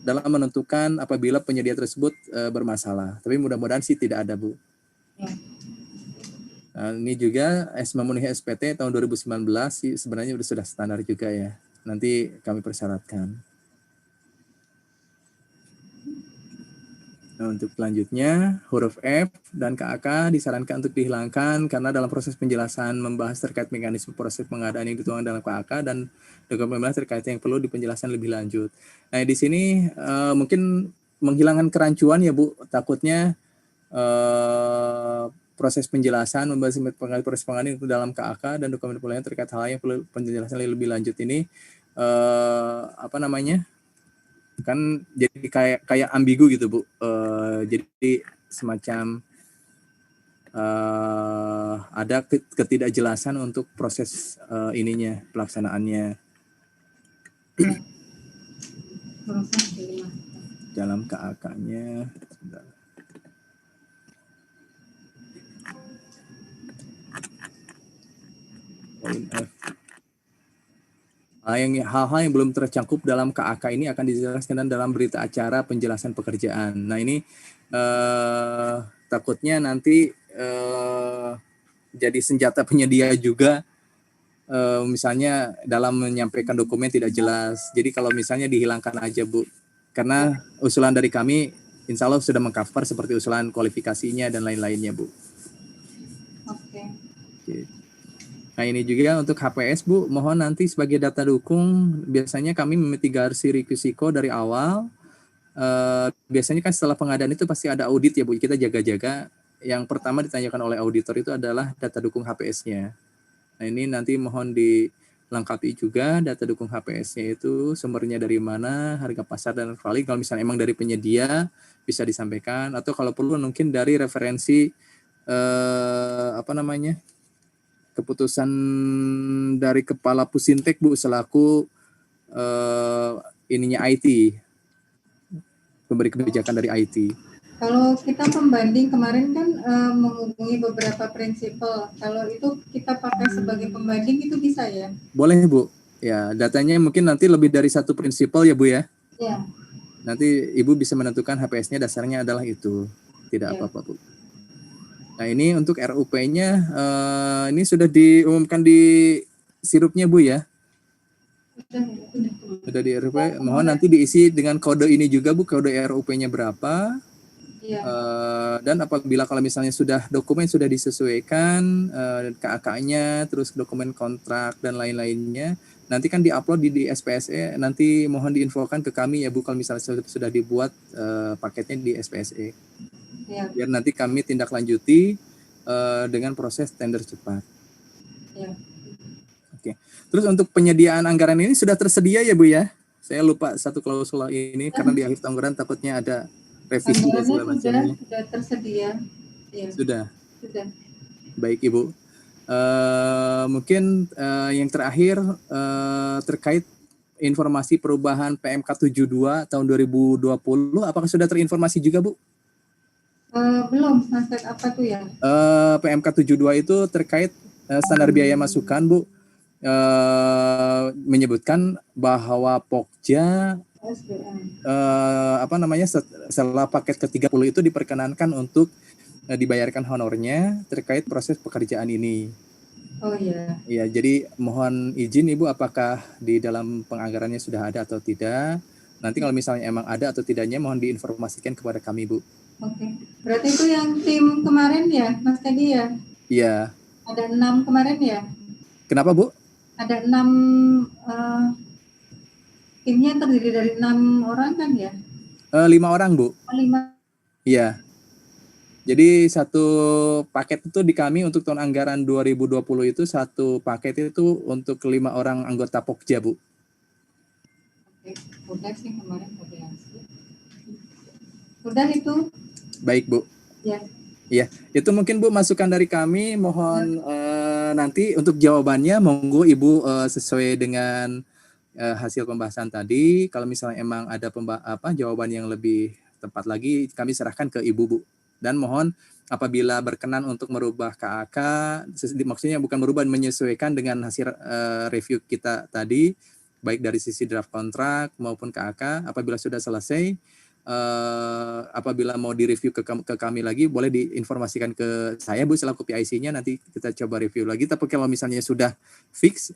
dalam menentukan apabila penyedia tersebut bermasalah. Tapi mudah-mudahan sih tidak ada, Bu. Ya. Nah, ini juga memenuhi SPT tahun 2019 sih sebenarnya sudah standar juga ya. Nanti kami persyaratkan. Nah, untuk selanjutnya, huruf F dan KAK disarankan untuk dihilangkan karena dalam proses penjelasan membahas terkait mekanisme proses pengadaan yang dituangkan dalam KAK dan dokumen terkait yang perlu dipenjelasan lebih lanjut. Nah, di sini mungkin menghilangkan kerancuan ya, Bu. Takutnya proses penjelasan membahas proses pengadaan itu dalam KAK dan dokumen penilaian terkait hal yang perlu penjelasan lebih lanjut ini kan jadi kayak ambigu gitu, Bu. Jadi semacam ada ketidakjelasan untuk proses ininya pelaksanaannya dalam KAK-nya. Poin F. Hal-hal yang belum tercakup dalam KAK ini akan dijelaskan dalam berita acara penjelasan pekerjaan. Nah, ini takutnya nanti jadi senjata penyedia juga, misalnya dalam menyampaikan dokumen tidak jelas. Jadi kalau misalnya dihilangkan aja, Bu. Karena usulan dari kami insya Allah sudah mengcover seperti usulan kualifikasinya dan lain-lainnya, Bu. Oke. Nah, ini juga untuk HPS, Bu, mohon nanti sebagai data dukung, biasanya kami memitigasi risiko dari awal. Biasanya kan setelah pengadaan itu pasti ada audit ya, Bu, kita jaga-jaga. Yang pertama ditanyakan oleh auditor itu adalah data dukung HPS-nya. Nah, ini nanti mohon dilengkapi juga data dukung HPS-nya itu sumbernya dari mana, harga pasar dan valid. Kalau misalnya emang dari penyedia bisa disampaikan, atau kalau perlu mungkin dari referensi keputusan dari Kepala Pusintek, Bu, selaku ininya IT, pemberi kebijakan dari IT. Kalau kita pembanding kemarin kan menghubungi beberapa prinsipal, kalau itu kita pakai sebagai pembanding itu bisa ya? Boleh, Bu. Ya, datanya mungkin nanti lebih dari satu prinsipal ya, Bu ya. Ya. Nanti Ibu bisa menentukan HPS-nya dasarnya adalah itu. Tidak apa-apa, Bu. Nah, ini untuk RUP-nya, ini sudah diumumkan di sirupnya, Bu ya? Sudah di RUP. Mohon nanti diisi dengan kode ini juga, Bu, kode RUP-nya berapa. Iya. Dan apabila kalau misalnya dokumen sudah disesuaikan, KAK-nya, terus dokumen kontrak dan lain-lainnya, nanti kan diupload di SPSE, nanti mohon diinfokan ke kami ya, Bu, kalau misalnya sudah dibuat paketnya di SPSE. Ya. Biar nanti kami tindak lanjuti dengan proses tender cepat. Ya. Oke. Terus untuk penyediaan anggaran ini sudah tersedia ya, Bu ya? Saya lupa satu klausul ini karena di akhir anggaran takutnya ada revisi dan segala macamnya. Sudah tersedia. Ya. Sudah. Sudah. Baik, Ibu. Mungkin yang terakhir terkait informasi perubahan PMK 72 tahun 2020, apakah sudah terinformasi juga, Bu? Belum, Mas Ted, apa tuh ya? PMK 72 itu terkait standar biaya masukan, Bu. Menyebutkan bahwa Pokja setelah paket ke-30 itu diperkenankan untuk dibayarkan honornya terkait proses pekerjaan ini. Oh iya. Ya, jadi mohon izin Ibu, apakah di dalam penganggarannya sudah ada atau tidak? Nanti kalau misalnya emang ada atau tidaknya mohon diinformasikan kepada kami, Bu. Oke. Berarti itu yang tim kemarin ya, Mas Teddy ya? Iya. Ada 6 kemarin ya? Kenapa, Bu? Ada 6 timnya terdiri dari 6 orang kan ya? 5 orang, Bu. 5. Iya. Jadi satu paket itu di kami untuk tahun anggaran 2020 itu satu paket itu untuk 5 orang anggota Pokja, Bu. Oke, udah sih kemarin koordinasi. Udah itu. Baik, Bu. Ya. Iya, itu mungkin Bu masukan dari kami. Mohon nanti untuk jawabannya monggo Ibu sesuai dengan hasil pembahasan tadi. Kalau misalnya emang ada jawaban yang lebih tepat lagi, kami serahkan ke Ibu, Bu. Dan mohon apabila berkenan untuk merubah KAK, maksudnya bukan merubah, menyesuaikan dengan hasil review kita tadi, baik dari sisi draft kontrak maupun KAK, apabila sudah selesai, apabila mau direview ke kami lagi, boleh diinformasikan ke saya, Bu, selaku PIC-nya, nanti kita coba review lagi. Tapi kalau misalnya sudah fix,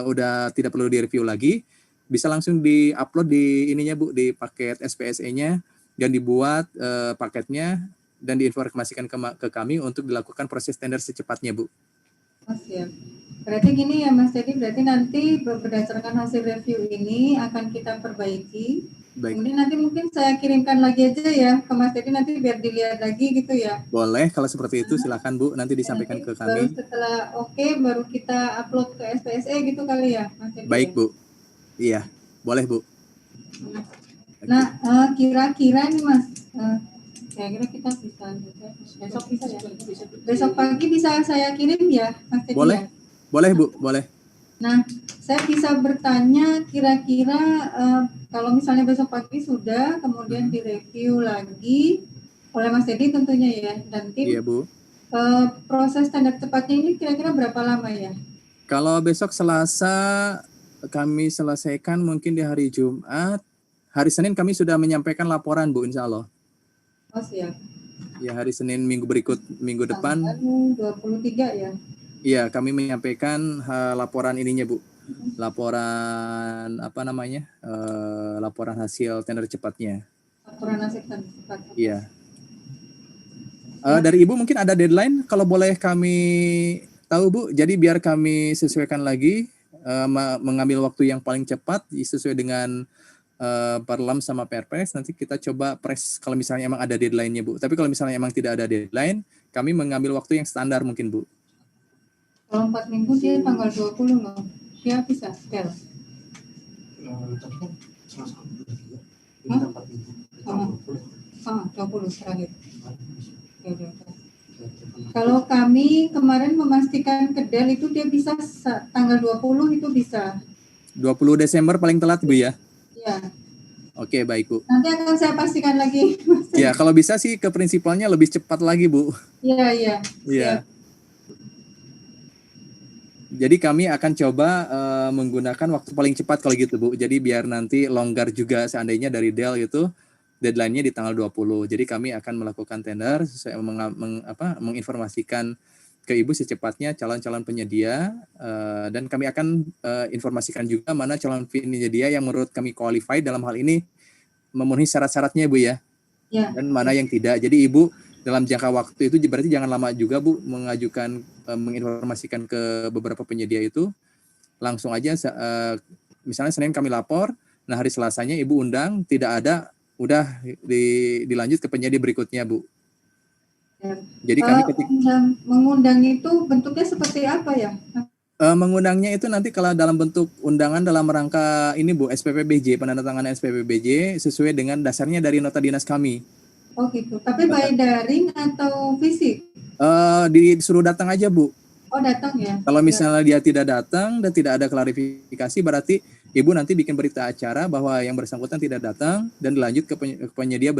udah tidak perlu direview lagi, bisa langsung di-upload di ininya, Bu, di paket SPSE-nya, dan dibuat paketnya, dan diinformasikan ke kami untuk dilakukan proses tender secepatnya, Bu. Oh, siap. Berarti gini ya Mas Teddy, berarti nanti berdasarkan hasil review ini akan kita perbaiki. Baik. Kemudian nanti mungkin saya kirimkan lagi aja ya ke Mas Teddy, nanti biar dilihat lagi gitu ya. Boleh, kalau seperti itu silakan, Bu, nanti disampaikan Nanti ke kami. Baru setelah baru kita upload ke SPSE gitu kali ya Mas Teddy. Baik, Bu. Iya, boleh, Bu. Nah, kira-kira nih Mas, kira-kira kita bisa besok bisa ya? Besok pagi bisa saya kirim ya, Mas Teddy? Boleh, ya? boleh, Bu, boleh. Nah, saya bisa bertanya kira-kira kalau misalnya besok pagi sudah, kemudian direview lagi oleh Mas Teddy tentunya ya, dan tim. Iya, Bu. Proses tender cepatnya ini kira-kira berapa lama ya? Kalau besok Selasa kami selesaikan mungkin di hari Jumat. Hari Senin kami sudah menyampaikan laporan, Bu, insya Allah. Oh, siap. Ya, hari Senin minggu depan. 23 ya? Iya, kami menyampaikan laporan ininya, Bu. Laporan laporan hasil tender cepatnya. Laporan hasil tender cepat. Iya. Dari Ibu mungkin ada deadline, kalau boleh kami tahu, Bu. Jadi biar kami sesuaikan lagi, mengambil waktu yang paling cepat sesuai dengan Parlam sama Perpres. Nanti kita coba press kalau misalnya emang ada deadline-nya, Bu. Tapi kalau misalnya emang tidak ada deadline, kami mengambil waktu yang standar mungkin, Bu. Kalau 4 minggu dia tanggal 20 loh. Dia bisa scale. Tapi kan Selasa ini 4 minggu. 20 terakhir. Ya. Kalau kami kemarin memastikan ke Del itu dia bisa tanggal 20 itu bisa. 20 Desember paling telat, Bu, ya? Ya. Oke, baik, Bu. Nanti akan saya pastikan lagi. Ya, kalau bisa sih ke prinsipalnya lebih cepat lagi, Bu. Iya. Iya. Jadi kami akan coba menggunakan waktu paling cepat kalau gitu, Bu. Jadi biar nanti longgar juga seandainya dari Dell gitu, deadline-nya di tanggal 20. Jadi kami akan melakukan tender sesuai menginformasikan ke Ibu secepatnya calon-calon penyedia, dan kami akan informasikan juga mana calon penyedia yang menurut kami qualified dalam hal ini memenuhi syarat-syaratnya, Bu, ya. Ya. Dan mana yang tidak. Jadi Ibu dalam jangka waktu itu berarti jangan lama juga, Bu, menginformasikan ke beberapa penyedia itu. Langsung aja misalnya Senin kami lapor, nah hari Selasanya Ibu undang, tidak ada, udah dilanjut ke penyedia berikutnya, Bu. Ya. Jadi kami mengundang itu bentuknya seperti apa ya? Mengundangnya itu nanti kalau dalam bentuk undangan dalam rangka ini, Bu, SPPBJ, penandatanganan SPPBJ sesuai dengan dasarnya dari nota dinas kami. Oh gitu. Tapi by daring atau fisik? Disuruh datang aja, Bu. Oh, datang ya. Kalau misalnya dia tidak datang dan tidak ada klarifikasi, berarti Ibu nanti bikin berita acara bahwa yang bersangkutan tidak datang dan dilanjut ke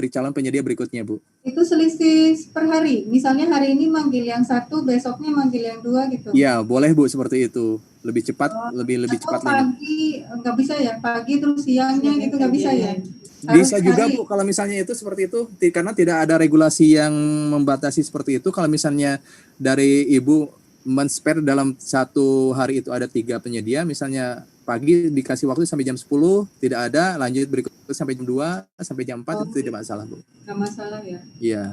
calon penyedia berikutnya, Bu. Itu selisih per hari. Misalnya hari ini manggil yang satu, besoknya manggil yang dua gitu. Iya, boleh Bu seperti itu. Lebih cepat, lebih cepat lagi. Pagi nggak bisa ya, pagi terus siangnya gitu nggak bisa ya. Bisa juga Bu kalau misalnya itu seperti itu, karena tidak ada regulasi yang membatasi seperti itu. Kalau misalnya dari Ibu men-spare dalam satu hari itu ada 3 penyedia, misalnya pagi dikasih waktu sampai jam 10, tidak ada, lanjut berikutnya sampai jam 2, sampai jam 4, itu tidak masalah, Bu. Nggak masalah ya? Iya.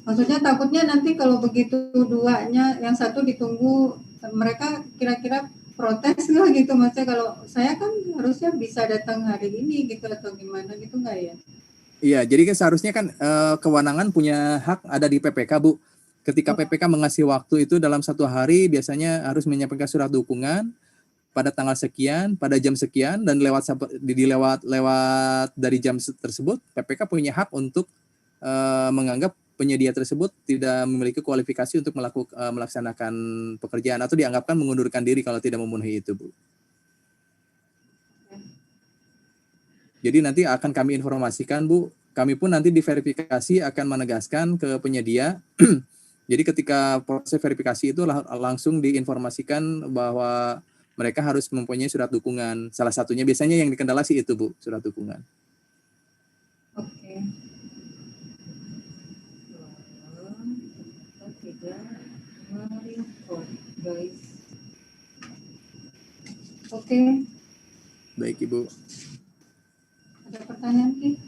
Maksudnya takutnya nanti kalau begitu duanya, yang satu ditunggu, mereka kira-kira protes lah gitu, maksudnya kalau saya kan harusnya bisa datang hari ini gitu atau gimana gitu nggak ya? Iya, jadi kan seharusnya kan kewenangan punya hak ada di PPK, Bu. Ketika PPK mengasih waktu itu dalam satu hari, biasanya harus menyampaikan surat dukungan pada tanggal sekian, pada jam sekian, dan lewat dari jam tersebut, PPK punya hak untuk menganggap penyedia tersebut tidak memiliki kualifikasi untuk melaksanakan pekerjaan atau dianggapkan mengundurkan diri kalau tidak memenuhi itu, Bu. Jadi nanti akan kami informasikan, Bu. Kami pun nanti diverifikasi akan menegaskan ke penyedia. Jadi ketika proses verifikasi itu langsung diinformasikan bahwa mereka harus mempunyai surat dukungan. Salah satunya biasanya yang dikendala sih itu, Bu, surat dukungan. Oke. Oke. Baik, Ibu. Ada pertanyaan, Ki?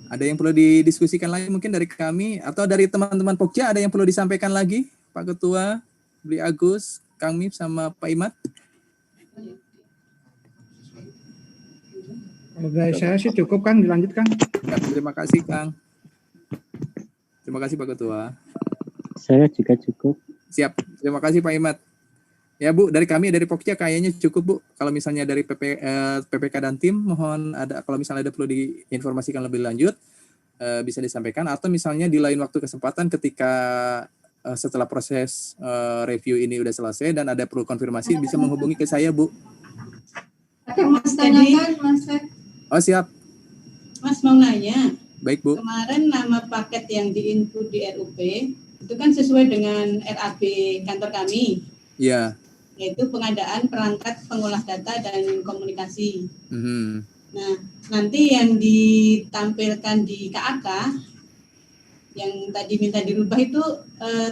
Ada yang perlu didiskusikan lagi mungkin dari kami atau dari teman-teman Pokja, ada yang perlu disampaikan lagi, Pak Ketua, Bli Agus, Kang Mip, sama Pak Imat? Kalau dari saya sih cukup, Kang, dilanjutkan. Ya, terima kasih, Kang. Terima kasih, Pak Ketua. Saya juga cukup. Siap, terima kasih Pak Imat. Ya Bu, dari kami dari Pokja kayaknya cukup Bu. Kalau misalnya dari PPK dan tim, mohon ada kalau misalnya ada perlu diinformasikan lebih lanjut, bisa disampaikan. Atau misalnya di lain waktu kesempatan ketika setelah proses review ini udah selesai dan ada perlu konfirmasi, bisa menghubungi ke saya Bu. Ada Mas tanyakan, Mas. Oh siap. Mas mau nanya. Baik Bu. Kemarin nama paket yang diinput di RUP itu kan sesuai dengan RAB kantor kami. Iya. Yaitu pengadaan perangkat pengolah data dan komunikasi. Nah, nanti yang ditampilkan di KAK yang tadi minta dirubah itu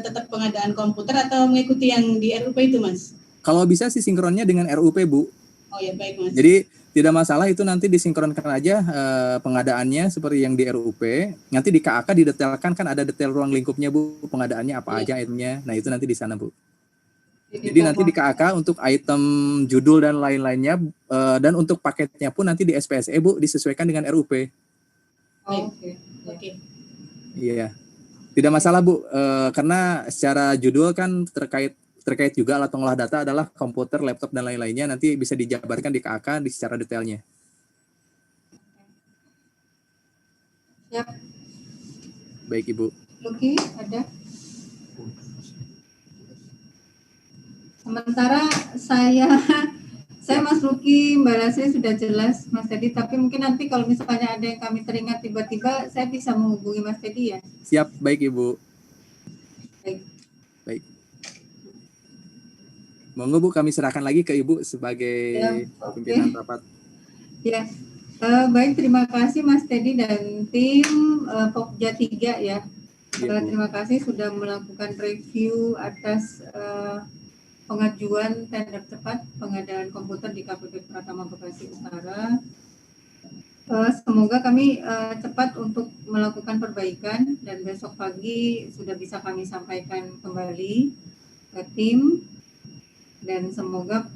tetap pengadaan komputer atau mengikuti yang di RUP itu, Mas? Kalau bisa sih sinkronnya dengan RUP, Bu. Oh ya, baik, Mas. Jadi tidak masalah, itu nanti disinkronkan aja pengadaannya seperti yang di RUP. Nanti di KAK didetailkan, kan ada detail ruang lingkupnya, Bu, pengadaannya apa aja itemnya. Nah, itu nanti di sana, Bu. Jadi nanti di KAK untuk item judul dan lain-lainnya, dan untuk paketnya pun nanti di SPSE, Bu, disesuaikan dengan RUP. Oke. Iya. Tidak masalah, Bu, karena secara judul kan terkait juga alat pengolah data adalah komputer, laptop, dan lain-lainnya, nanti bisa dijabarkan di KAK secara detailnya. Siap. Baik, Ibu. Luki, ada? Sementara saya Mas Luki, Mbak Lasri sudah jelas, Mas Teddy, tapi mungkin nanti kalau misalnya ada yang kami teringat tiba-tiba, saya bisa menghubungi Mas Teddy ya? Siap, baik Ibu. Baik. Monggo Bu, kami serahkan lagi ke Ibu sebagai pimpinan rapat. Ya, baik, terima kasih Mas Teddy dan tim Pokja 3 ya. Terima kasih sudah melakukan review atas pengajuan tender cepat pengadaan komputer di KPP Pratama Bekasi Utara. Semoga kami cepat untuk melakukan perbaikan dan besok pagi sudah bisa kami sampaikan kembali ke tim, dan semoga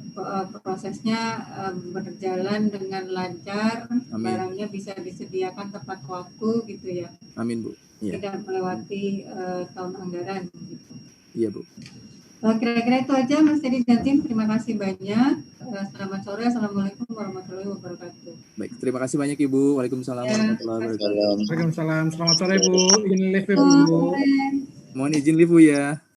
prosesnya berjalan dengan lancar. Amin. Barangnya bisa disediakan tepat waktu gitu ya. Amin Bu. Ya. Tidak melewati tahun anggaran gitu. Iya Bu. Kira-kira itu aja Mas Teddy dan tim, terima kasih banyak. Selamat sore, Assalamualaikum warahmatullahi wabarakatuh. Baik, terima kasih banyak Ibu. Waalaikumsalam warahmatullahi wabarakatuh. Waalaikumsalam. Selamat sore Bu. Izin live Bu. Mohon izin live Bu ya.